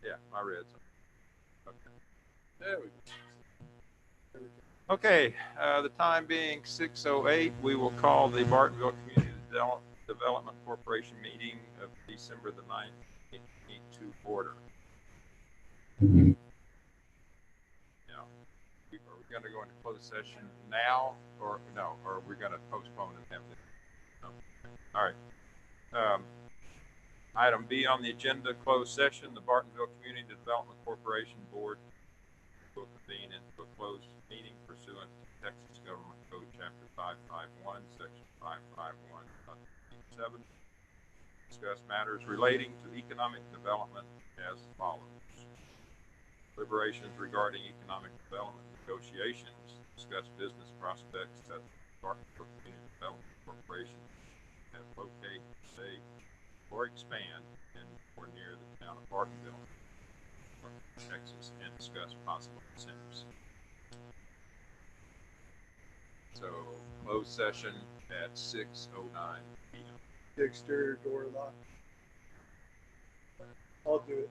Yeah, my red's on. Okay. There we go. Okay, the time being 6:08, we will call the Bartonville Community Development Corporation meeting of December the 9th to order. Now, are we going to go into closed session now, or no, or are we going to postpone and have this? No. All right. Item B on the agenda, closed session. The Bartonville Community Development Corporation Board will convene into a closed meeting pursuant to Texas Government Code Chapter 551, Section 551.7. Discuss matters relating to economic development as follows. Deliberations regarding economic development negotiations. Discuss business prospects that the Bartonville Community Development Corporation have locate, stay, or expand in or near the town of Bartonville, Texas, and discuss possible incentives. So, closed session at 6:09 p.m. The exterior door lock. I'll do it.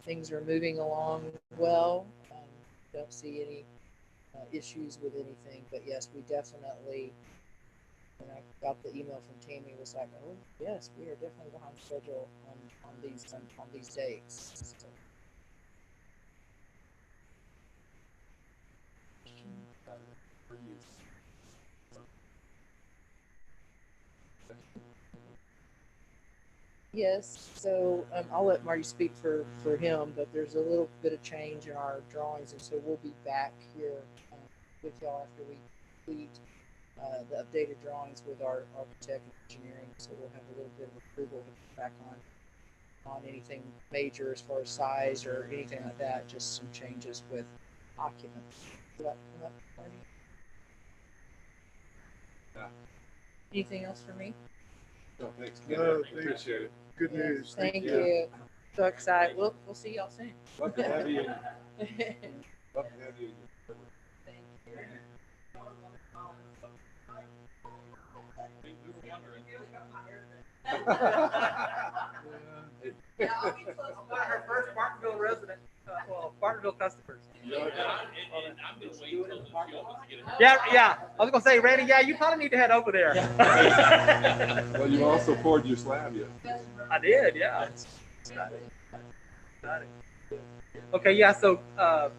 Things are moving along well. Don't see any issues with anything, but yes, we definitely. When I got the email from Tammy, it was like, oh yes, we are definitely behind schedule on these dates. So. Yes, so I'll let Marty speak for him, but there's a little bit of change in our drawings, and so we'll be back here with y'all after we complete the updated drawings with our architect and engineering. So we'll have a little bit of approval back on anything major as far as size or anything like that. Just some changes with occupants. Does that come up, Marty? Yeah. Anything else for me? No, thanks. No, appreciate it. Good news. Thank you. So excited. We'll see y'all soon. Love to have you. Love to have you. Thank you. Yeah. One of her first Bartonville resident, Bartonville customers. Yeah. I was gonna say, Randy, yeah, you probably need to head over there. Well, you also poured your slab yet. I did, yeah. Okay, yeah. So, part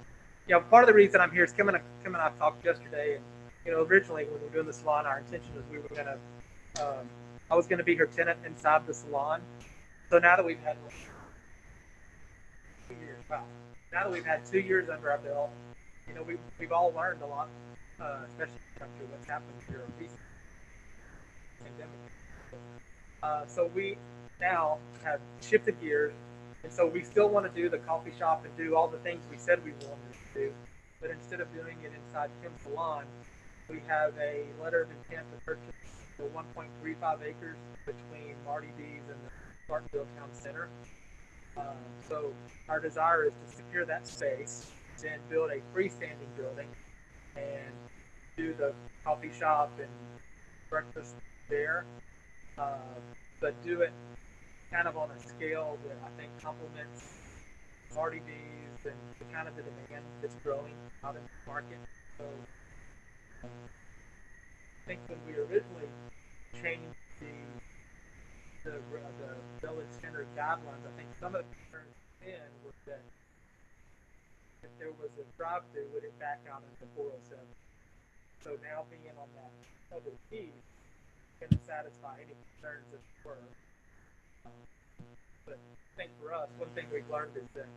of the reason I'm here is Kim and I talked yesterday, and originally when we were doing the salon, our intention was we were gonna, I was gonna be her tenant inside the salon. So now that we've had 2 years, now that we've had 2 years under our belt, we've all learned a lot, especially after what's happened here recently. Pandemic. So we now have shifted gears, and so we still want to do the coffee shop and do all the things we said we wanted to do, but instead of doing it inside Kim's salon, we have a letter of intent to purchase the 1.35 acres between Marty D's and the Bartonville Town Center. So our desire is to secure that space, then build a freestanding building, and do the coffee shop and breakfast there, but do it kind of on a scale that I think complements Marty D's and the kind of the demand that's growing out in the market. So I think when we originally changed the village center guidelines, I think some of the concerns then was that if there was a drive-through, would it back out into 407? So now being on that other piece can satisfy any concerns that were. But I think for us, one thing we've learned is that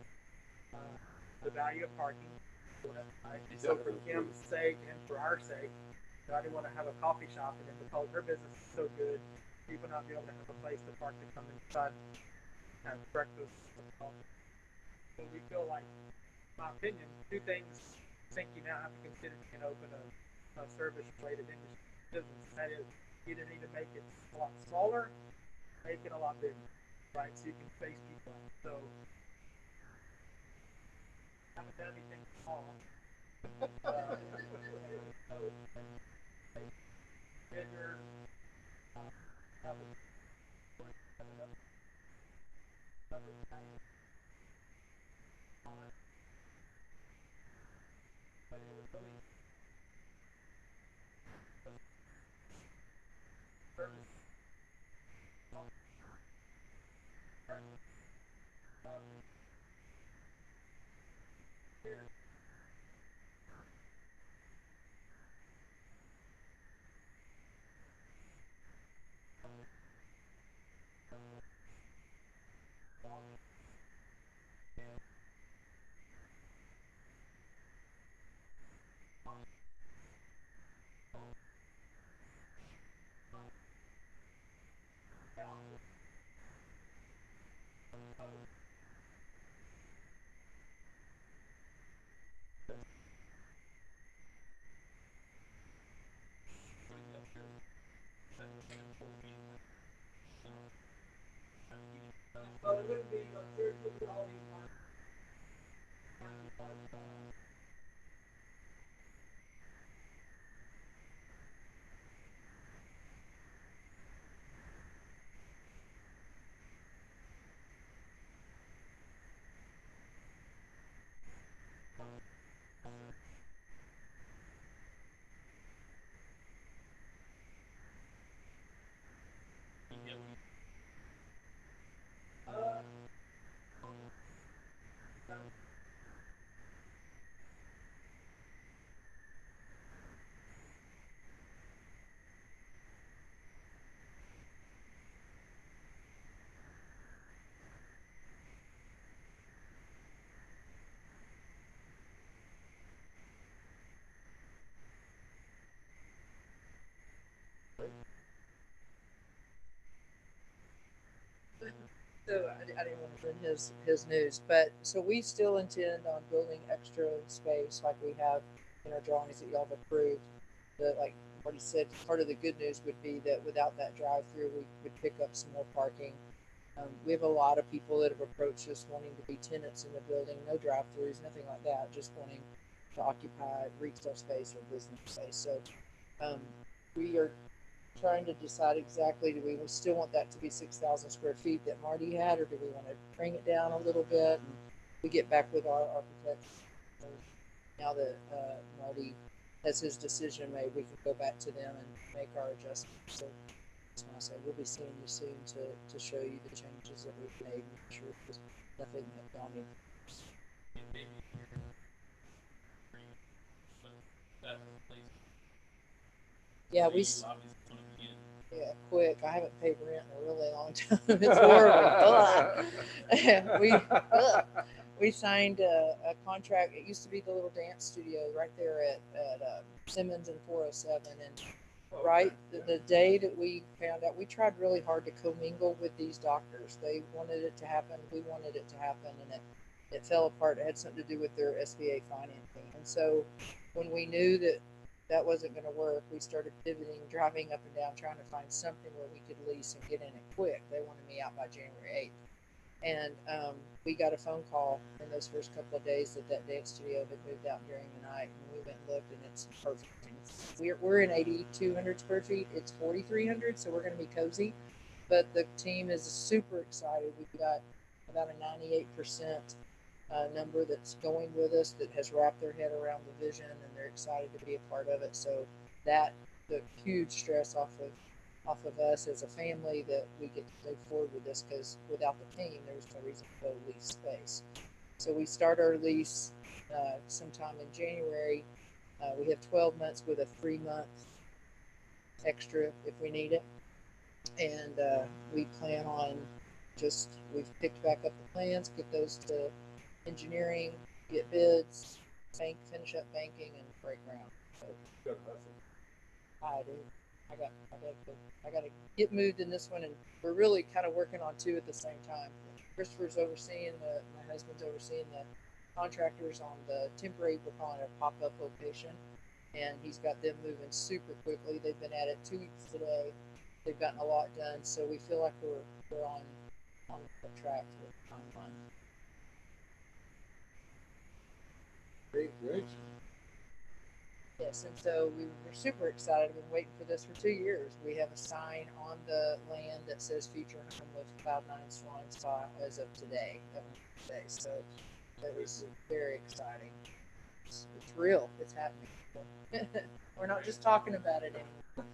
the value of parking. Right? So for Kim's sake and for our sake, I didn't want to have a coffee shop, and then because her business is so good, people not be able to have a place to park to come inside, have breakfast. So we feel like, in my opinion, two things I think you now have to consider if you can open a service-related industry business. That is, either need to make it a lot smaller, make it a lot bigger, right? So you can face people out. So I haven't done anything small. Bigger. Well, it wouldn't be seriously all these So I didn't want to ruin his news, but so we still intend on building extra space like we have in our drawings that y'all have approved. That, like Marty said, part of the good news would be that without that drive-through, we would pick up some more parking. We have a lot of people that have approached us wanting to be tenants in the building, no drive-throughs, nothing like that, just wanting to occupy retail space or business space. So we are trying to decide exactly, do we still want that to be 6,000 square feet that Marty had, or do we want to bring it down a little bit? And we get back with our architect. Now that Marty has his decision made, we can go back to them and make our adjustments. So that's why I say we'll be seeing you soon to show you the changes that we've made, make sure there's nothing that gone in. Yeah, yeah, quick. I haven't paid rent in a really long time. It's horrible. We signed a contract. It used to be the little dance studio right there at Simmons and 407. And right the day that we found out, we tried really hard to commingle with these doctors. They wanted it to happen. We wanted it to happen, and it fell apart. It had something to do with their SBA financing. And so when we knew that wasn't going to work, we started pivoting, driving up and down, trying to find something where we could lease and get in it quick. They wanted me out by January 8th. And we got a phone call in those first couple of days that dance studio had moved out during the night. And we went and looked, and it's perfect. We're in 8,200 square feet. It's 4,300, so we're going to be cozy. But the team is super excited. We've got about a 98% number that's going with us, that has wrapped their head around the vision, and they're excited to be a part of it. So that the huge stress off of us as a family, that we get to move forward with this, because without the team, there's no reason to go lease space. So we start our lease sometime in January. We have 12 months with a 3-month extra if we need it. And we plan on we've picked back up the plans, get those to engineering, get bids, finish up banking, and break ground. So, I do. I got to get moved in this one, and we're really kind of working on two at the same time. Christopher's overseeing my husband's overseeing the contractors on the temporary, we're calling it a pop-up location, and he's got them moving super quickly. They've been at it 2 weeks today. They've gotten a lot done, so we feel like we're on the track with the timeline. Great. Yes, and so we're super excited. We've been waiting for this for 2 years. We have a sign on the land that says Future Home with Cloud9 Swan Spa as of today. So that was very exciting. It's real. It's happening. We're not just talking about it anymore.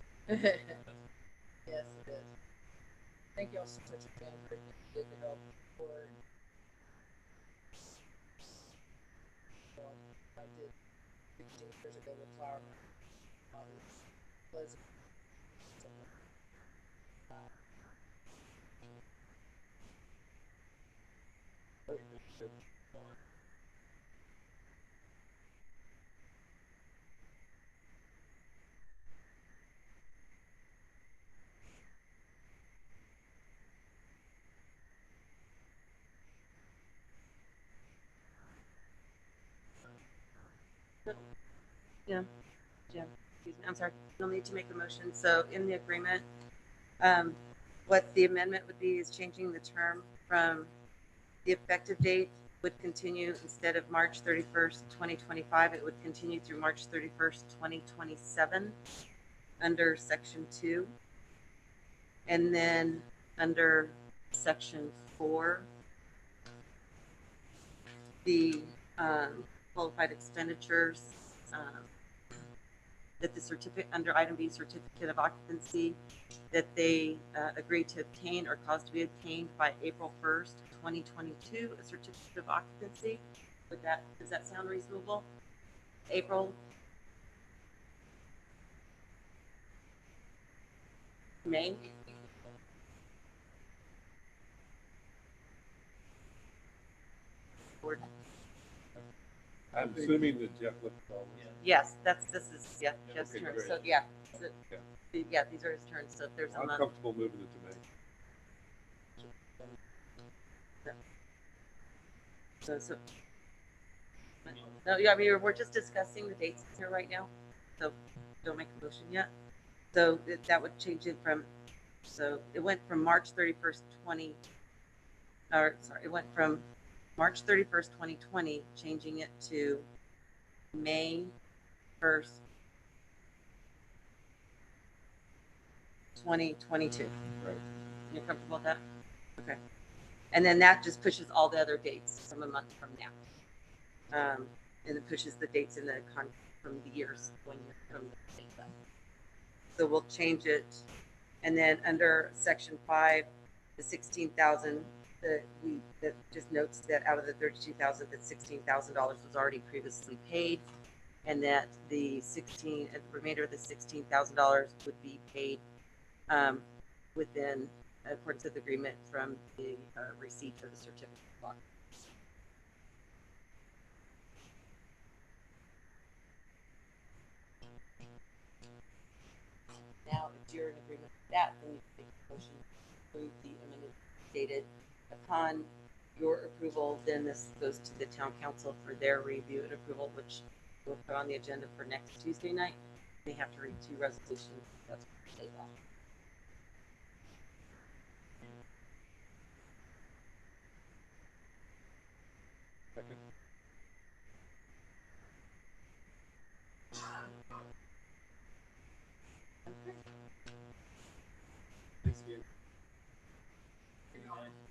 Yes, it is. Thank you all so much again for getting to help. I did 15 years ago with Flower. Pleasant. Yeah, Jim, excuse me, I'm sorry, you'll need to make a motion. So in the agreement, what the amendment would be is changing the term from the effective date would continue, instead of March 31st, 2025, it would continue through March 31st, 2027 under section 2. And then under section 4, the qualified expenditures, that the certificate under item B, certificate of occupancy, that they agree to obtain or cause to be obtained by April 1st, 2022, a certificate of occupancy. Does that sound reasonable? April, May. I'm assuming that Jeff looked at all this. Yes, this is Jeff's Okay, turn. great. So these are his turns. So if there's a I'm month. comfortable moving it to May. No, yeah, I mean, we're just discussing the dates here right now, so don't make a motion yet. So that would change it from, so it went from March 31st, or sorry, it went from March 31st, 2020, changing it to May 1st, 2022. Right. You're comfortable with that? Okay. And then that just pushes all the other dates from a month from now. And it pushes the dates in the from the years when you're from the date. So we'll change it. And then under section 5, the 16,000 that just notes that out of the 32,000, that $16,000 was already previously paid, and that the remainder of the $16,000 would be paid within accordance with the agreement from the receipt of the certificate of occupancy. Now, if you're in agreement with that, then you take a motion to approve the amended dated. Upon your approval, then this goes to the town council for their review and approval, which we'll put on the agenda for next Tuesday night. They have to read 2 resolutions. That's what they got. Second. Thanks again. Thank you.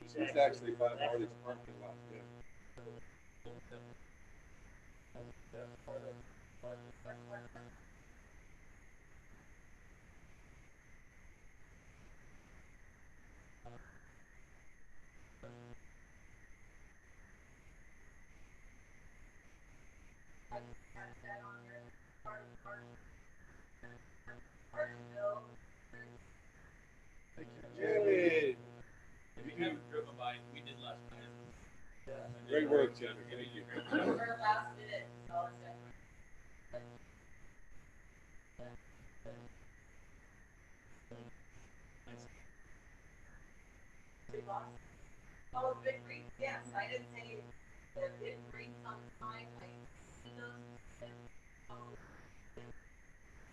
She's actually by Marty's parking lot. Yeah. Yay! We haven't driven by, we did last night. Great work, Jennifer. Thank you. Oh, big green, yes, I didn't say the big green sometime, I see those,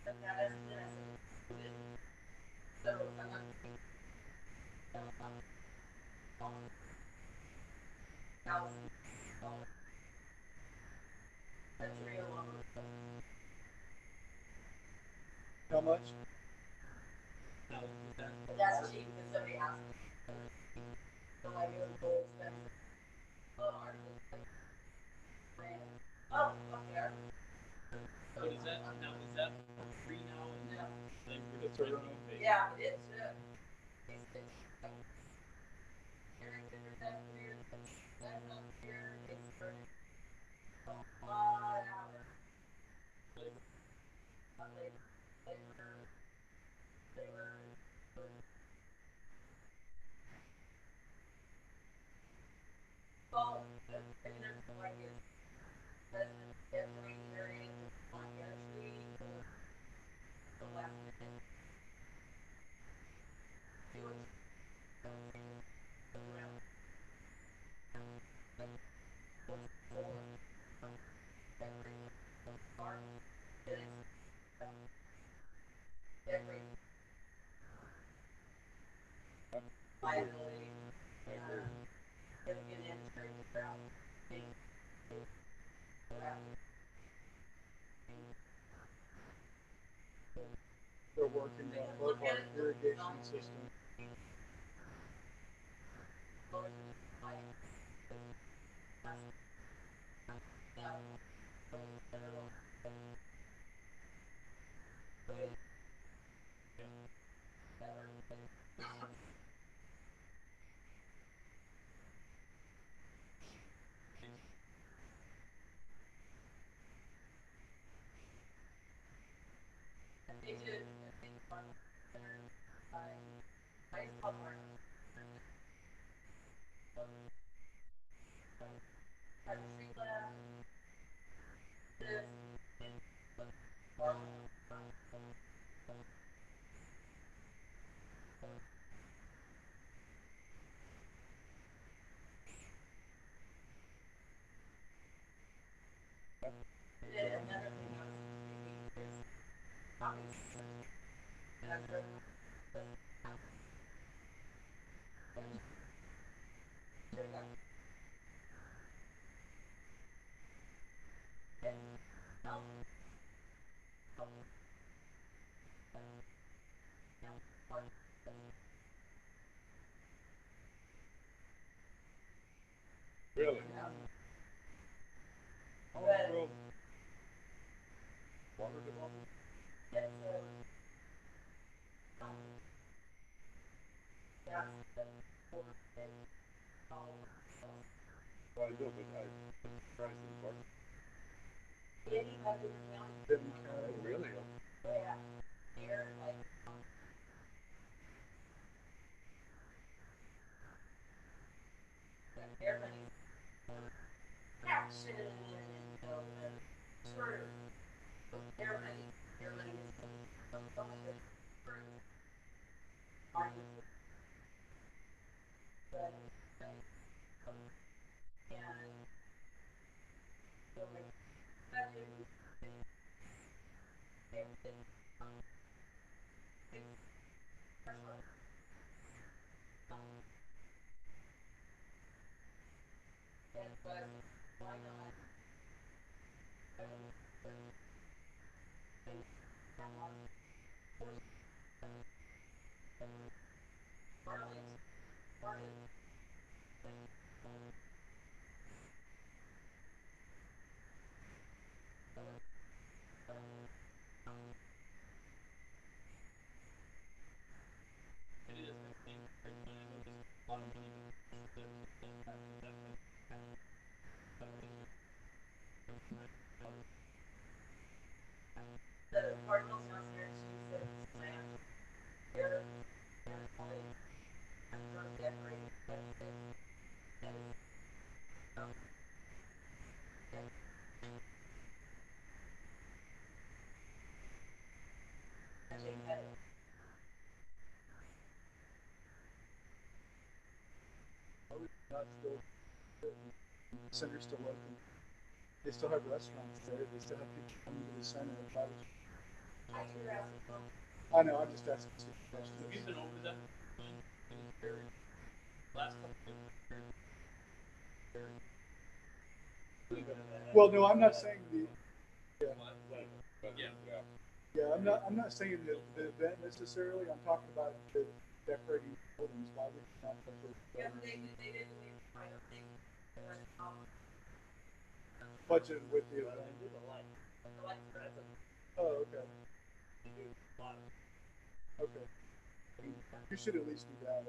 but that is this. So, that's real. How much? That's cheap, because somebody asked me. So I go to Kohl's, then, oh, up there. So is that free now? Yeah. Like, we're just trying to pay. Yeah, it should. Liability, giving an insurance around. They're working on both our irrigation system. Really? How in the world? Water development? Well, I know, but I surprised in Bartonville. Benton County. Oh, really? Not still, the center's still open. They still have restaurants there. They still have people coming to the center and buy. I know. I'm just asking two questions. Have you been over that? Last couple Well, no, I'm not saying the. Yeah, Yeah. yeah. I'm not saying the event necessarily. I'm talking about the decorating buildings. Why would you not decorate buildings? Budget with the event. Oh, okay. Okay. You should at least do that.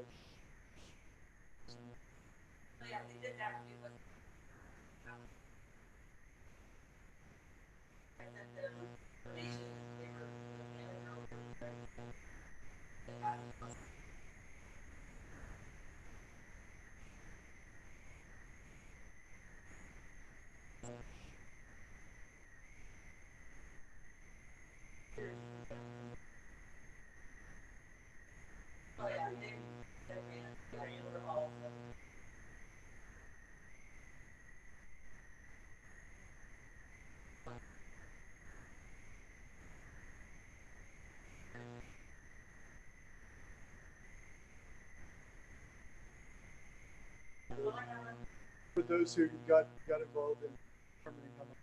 For those who got involved in permitting, how much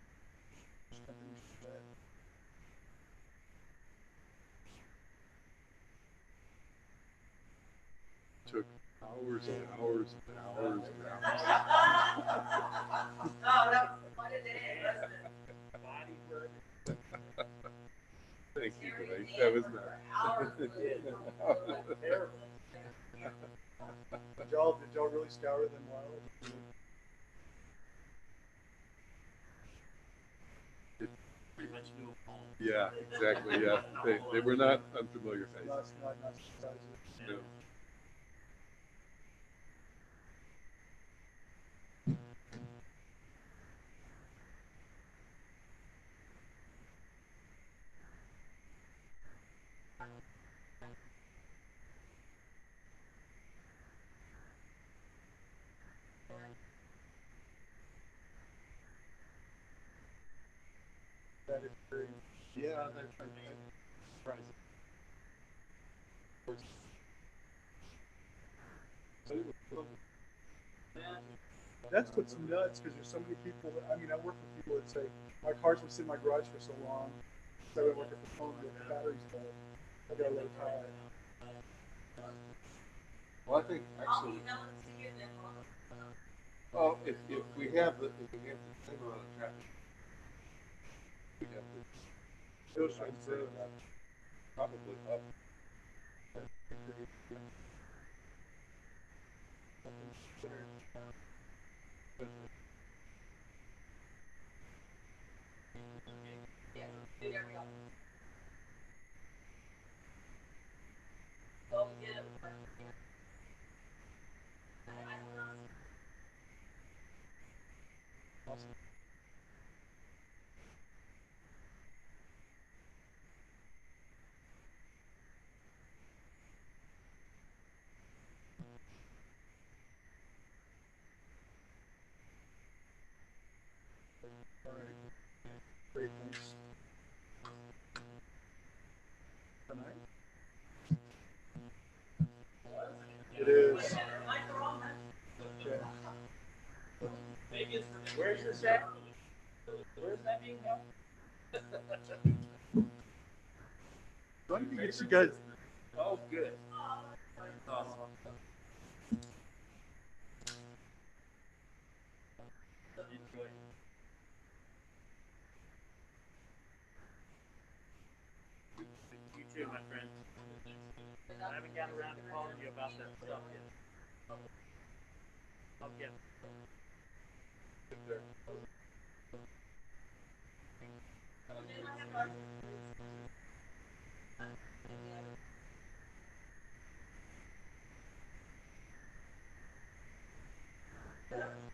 took hours and hours and hours and hours. Oh, that was quite a day, wasn't it? Body work. Thank you, Blake. That was nice. Terrible. Did y'all really scour them well? Yeah, exactly. Yeah, they were not unfamiliar faces. Not surprising. No. That is very, Yeah, that's surprising. Of course. But it was fun. that's what's nuts because there's so many people. I mean, I work with people that say my car's been sitting in my garage for so long. So I've been working from home with the batteries low. I got a low tire. Well, I think actually, well, if we have the same amount of traffic, we have the I'd say probably up. All right. Great, thanks. Tonight? It is. Okay. Where's this at? Where's that being held? So I need to get you guys. Oh, good. That's awesome. Enjoy. You too, my friend. I haven't gotten around to calling you about that stuff yet. I'll get There.